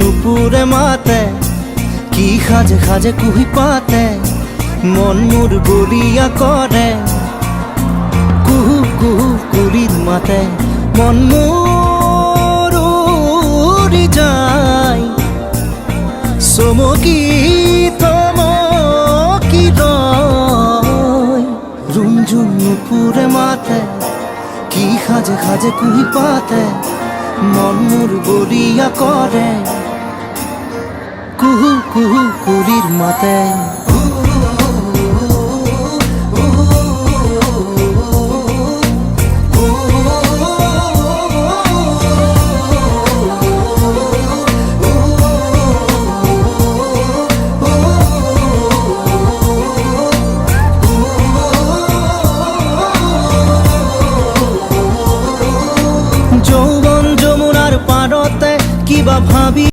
নুপুরে মাতে কি খাজে খাজে কুহি পাতে মন মোর বলিয়া করে কুহু কুহু কুলির মাতে মন মোর উড়ি যায় চমকি থমকি রয় রুমঝুম নুপুরে মাতে কি খাজে খাজে কুহি পাতে মন মোর বলিয়া করে কুহু কুহু কুলির মাতে।